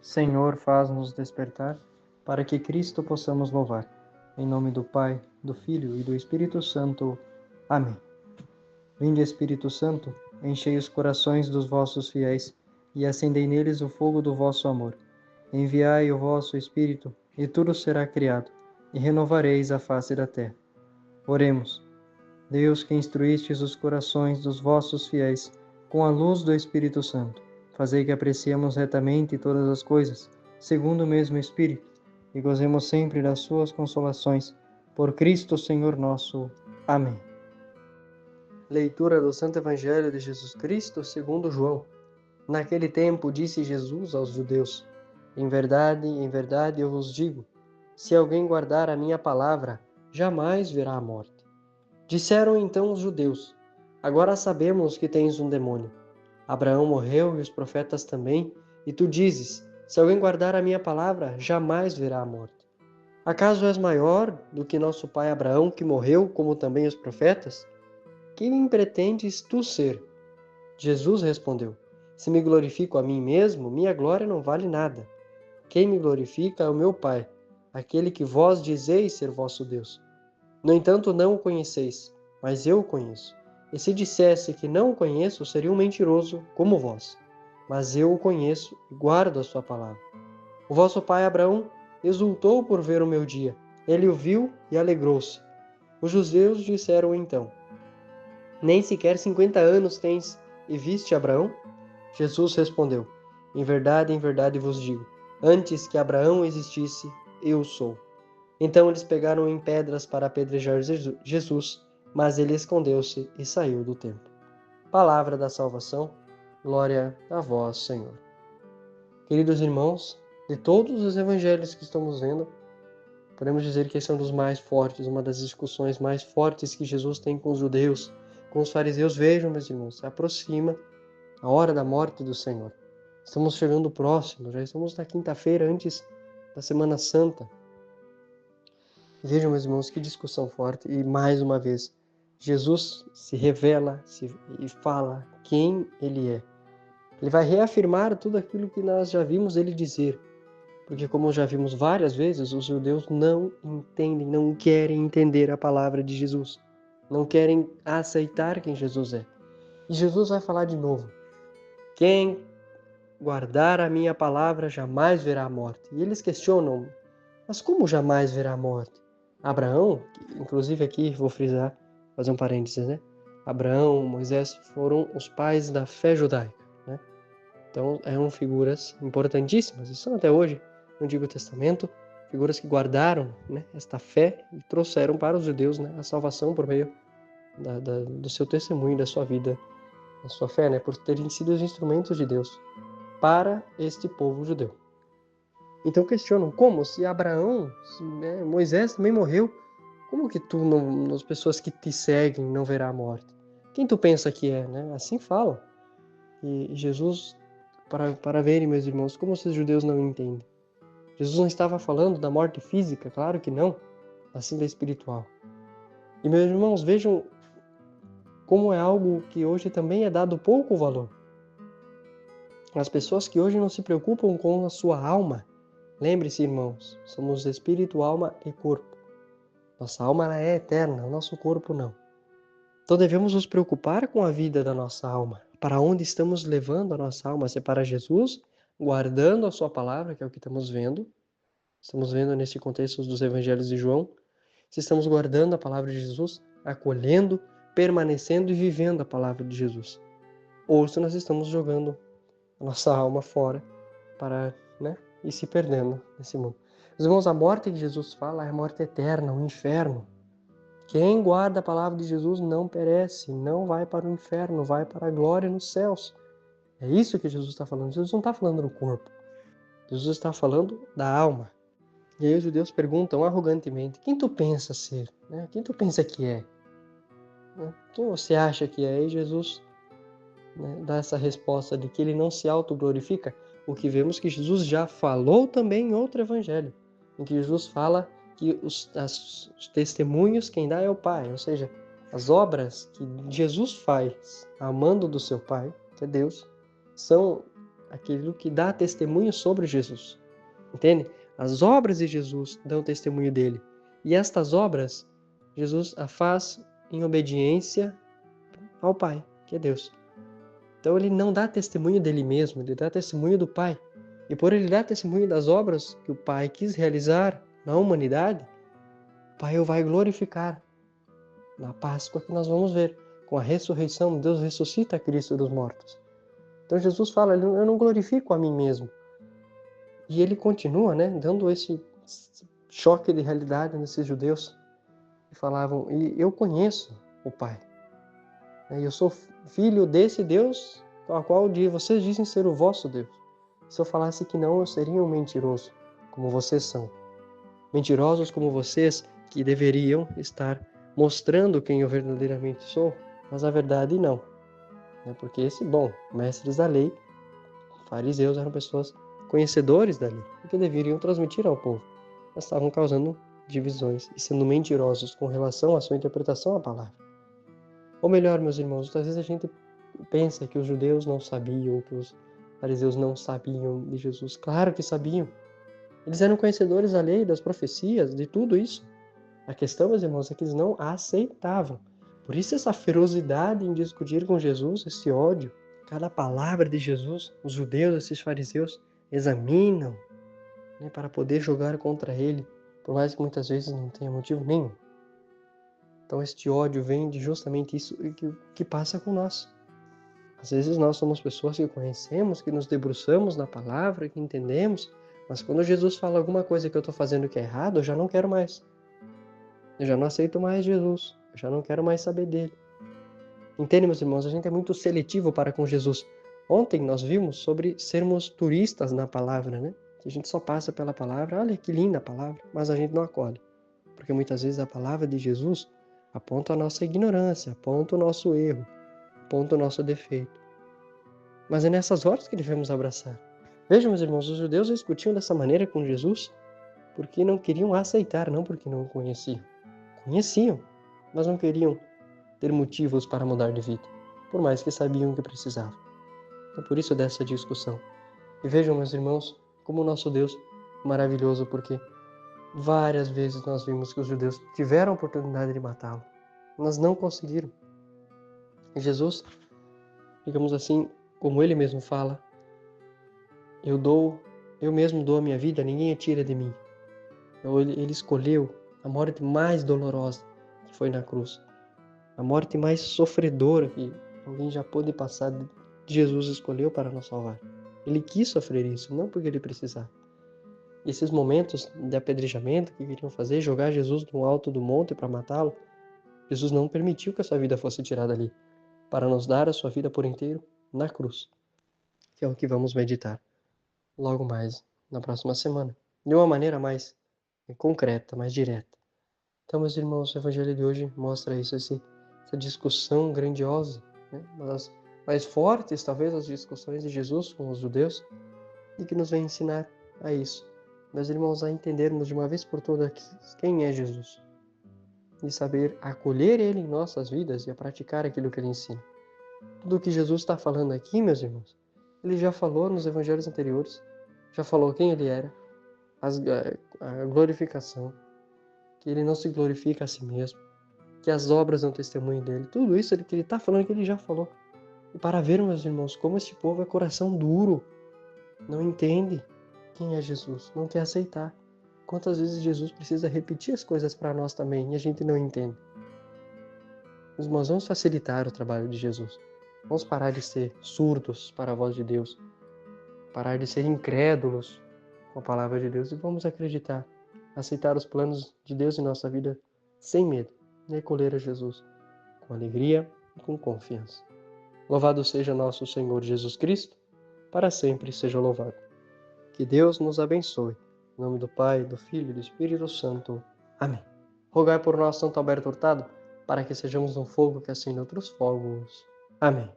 Senhor, faz-nos despertar, para que Cristo possamos louvar. Em nome do Pai, do Filho e do Espírito Santo. Amém. Vinde, Espírito Santo, enchei os corações dos vossos fiéis e acendei neles o fogo do vosso amor. Enviai o vosso Espírito, e tudo será criado, e renovareis a face da terra. Oremos. Deus, que instruístes os corações dos vossos fiéis com a luz do Espírito Santo, fazei que apreciemos retamente todas as coisas, segundo o mesmo Espírito, e gozemos sempre das suas consolações. Por Cristo Senhor nosso. Amém. Leitura do Santo Evangelho de Jesus Cristo segundo João. Naquele tempo disse Jesus aos judeus: em verdade eu vos digo, se alguém guardar a minha palavra, jamais verá a morte. Disseram então os judeus: agora sabemos que tens um demônio. Abraão morreu e os profetas também, e tu dizes: se alguém guardar a minha palavra, jamais verá a morte. Acaso és maior do que nosso pai Abraão, que morreu, como também os profetas? Quem pretendes tu ser? Jesus respondeu: se me glorifico a mim mesmo, minha glória não vale nada. Quem me glorifica é o meu Pai, aquele que vós dizeis ser vosso Deus. No entanto, não o conheceis, mas eu o conheço. E se dissesse que não o conheço, seria um mentiroso como vós. Mas eu o conheço e guardo a sua palavra. O vosso pai Abraão exultou por ver o meu dia. Ele o viu e alegrou-se. Os judeus disseram então: nem sequer 50 anos tens e viste Abraão? Jesus respondeu: em verdade vos digo, antes que Abraão existisse, eu sou. Então eles pegaram em pedras para apedrejar Jesus, mas ele escondeu-se e saiu do templo. Palavra da salvação, glória a vós, Senhor. Queridos irmãos, de todos os evangelhos que estamos vendo, podemos dizer que esse é um dos mais fortes, uma das discussões mais fortes que Jesus tem com os judeus, com os fariseus. Vejam, meus irmãos, se aproxima a hora da morte do Senhor. Estamos chegando próximo, já estamos na quinta-feira antes da Semana Santa. Vejam, meus irmãos, que discussão forte. E mais uma vez, Jesus se revela e fala quem Ele é. Ele vai reafirmar tudo aquilo que nós já vimos Ele dizer. Porque, como já vimos várias vezes, os judeus não entendem, não querem entender a palavra de Jesus. Não querem aceitar quem Jesus é. E Jesus vai falar de novo: quem guardar a minha palavra jamais verá a morte. E eles questionam: mas como jamais verá a morte? Abraão, inclusive aqui vou frisar, fazer um parênteses, né? Abraão, Moisés foram os pais da fé judaica, né? Então eram figuras importantíssimas, e são até hoje no Antigo Testamento, figuras que guardaram, né, esta fé e trouxeram para os judeus, né, a salvação por meio do seu testemunho, da sua vida, da sua fé, né, por terem sido os instrumentos de Deus para este povo judeu. Então questionam, como? Se Abraão, né, Moisés também morreu, como que tu, não, as pessoas que te seguem, não verá a morte? Quem tu pensa que é, né? Assim fala. E Jesus, para verem, meus irmãos, como esses judeus não entendem. Jesus não estava falando da morte física, claro que não, assim da espiritual. E, meus irmãos, vejam como é algo que hoje também é dado pouco valor. As pessoas que hoje não se preocupam com a sua alma. Lembre-se, irmãos, somos espírito, alma e corpo. Nossa alma ela é eterna, o nosso corpo não. Então devemos nos preocupar com a vida da nossa alma. Para onde estamos levando a nossa alma? Se é para Jesus, guardando a sua palavra, que é o que estamos vendo. Estamos vendo nesse contexto dos evangelhos de João. Se estamos guardando a palavra de Jesus, acolhendo, permanecendo e vivendo a palavra de Jesus. Ou se nós estamos jogando a nossa alma fora para, né, ir se perdendo nesse mundo. Os irmãos, a morte que Jesus fala é a morte eterna, o inferno. Quem guarda a palavra de Jesus não perece, não vai para o inferno, vai para a glória nos céus. É isso que Jesus está falando. Jesus não está falando do corpo. Jesus está falando da alma. E aí os judeus perguntam arrogantemente: quem tu pensa ser? Né? Quem tu pensa que é? Quem você acha que é? E Jesus, né, dá essa resposta de que ele não se autoglorifica. O que vemos que Jesus já falou também em outro evangelho, em que Jesus fala que os testemunhos quem dá é o Pai, ou seja, as obras que Jesus faz amando do seu Pai, que é Deus, são aquilo que dá testemunho sobre Jesus. Entende? As obras de Jesus dão testemunho dele. E estas obras, Jesus as faz em obediência ao Pai, que é Deus. Então ele não dá testemunho dele mesmo, ele dá testemunho do Pai. E por ele dar testemunho das obras que o Pai quis realizar na humanidade, o Pai o vai glorificar na Páscoa que nós vamos ver. Com a ressurreição, Deus ressuscita Cristo dos mortos. Então Jesus fala, eu não glorifico a mim mesmo. E ele continua, dando esse choque de realidade nesses judeus que falavam, e eu conheço o Pai. Eu sou filho desse Deus, ao qual vocês dizem ser o vosso Deus. Se eu falasse que não, eu seria um mentiroso, como vocês são. Mentirosos como vocês, que deveriam estar mostrando quem eu verdadeiramente sou, mas a verdade não. Porque mestres da lei, fariseus, eram pessoas conhecedores da lei, que deveriam transmitir ao povo, mas estavam causando divisões e sendo mentirosos com relação à sua interpretação à palavra. Ou melhor, meus irmãos, muitas vezes a gente pensa que os judeus não sabiam, que os fariseus não sabiam de Jesus. Claro que sabiam. Eles eram conhecedores da lei, das profecias, de tudo isso. A questão, meus irmãos, é que eles não aceitavam. Por isso essa ferocidade em discutir com Jesus, esse ódio. Cada palavra de Jesus, os judeus, esses fariseus, examinam para poder jogar contra ele, por mais que muitas vezes não tenha motivo nenhum. Então este ódio vem de justamente isso que passa com nós. Às vezes nós somos pessoas que conhecemos, que nos debruçamos na palavra, que entendemos, mas quando Jesus fala alguma coisa que eu estou fazendo que é errado, eu já não quero mais. Eu já não aceito mais Jesus, eu já não quero mais saber dele. Entende, meus irmãos? A gente é muito seletivo para com Jesus. Ontem nós vimos sobre sermos turistas na palavra, Que a gente só passa pela palavra, olha que linda a palavra, mas a gente não acolhe. Porque muitas vezes a palavra de Jesus aponta a nossa ignorância, aponta o nosso erro, aponta o nosso defeito. Mas é nessas horas que devemos abraçar. Vejam, meus irmãos, os judeus discutiam dessa maneira com Jesus porque não queriam aceitar, não porque não o conheciam. Conheciam, mas não queriam ter motivos para mudar de vida, por mais que sabiam que precisavam. Então, por isso dessa discussão. E vejam, meus irmãos, como o nosso Deus é maravilhoso, porque várias vezes nós vimos que os judeus tiveram a oportunidade de matá-lo, mas não conseguiram. E Jesus, digamos assim, como ele mesmo fala, eu mesmo dou a minha vida, ninguém a tira de mim. Então, ele escolheu a morte mais dolorosa, que foi na cruz. A morte mais sofredora que alguém já pôde passar, Jesus escolheu para nos salvar. Ele quis sofrer isso, não porque ele precisava. E esses momentos de apedrejamento que queriam fazer, jogar Jesus no alto do monte para matá-lo, Jesus não permitiu que a sua vida fosse tirada ali, para nos dar a sua vida por inteiro na cruz, que é o que vamos meditar logo mais na próxima semana, de uma maneira mais concreta, mais direta. Então, meus irmãos, o Evangelho de hoje mostra isso, essa discussão grandiosa, uma das mais fortes, talvez, as discussões de Jesus com os judeus, e que nos vem ensinar a isso. Meus irmãos, a entendermos de uma vez por todas quem é Jesus, e saber acolher Ele em nossas vidas e a praticar aquilo que Ele ensina. Tudo o que Jesus está falando aqui, meus irmãos, Ele já falou nos evangelhos anteriores, já falou quem Ele era, a glorificação, que Ele não se glorifica a si mesmo, que as obras dão testemunho dele. Tudo isso que Ele está falando que Ele já falou. E para ver, meus irmãos, como este povo é coração duro, não entende quem é Jesus, não quer aceitar. Quantas vezes Jesus precisa repetir as coisas para nós também e a gente não entende. Meus irmãos, vamos facilitar o trabalho de Jesus. Vamos parar de ser surdos para a voz de Deus, parar de ser incrédulos com a palavra de Deus e vamos acreditar, aceitar os planos de Deus em nossa vida sem medo e acolher a Jesus com alegria e com confiança. Louvado seja nosso Senhor Jesus Cristo, para sempre seja louvado. Que Deus nos abençoe. Em nome do Pai, do Filho e do Espírito Santo. Amém. Rogai por nós, Santo Alberto Hurtado, para que sejamos um fogo que acende outros fogos. Amém.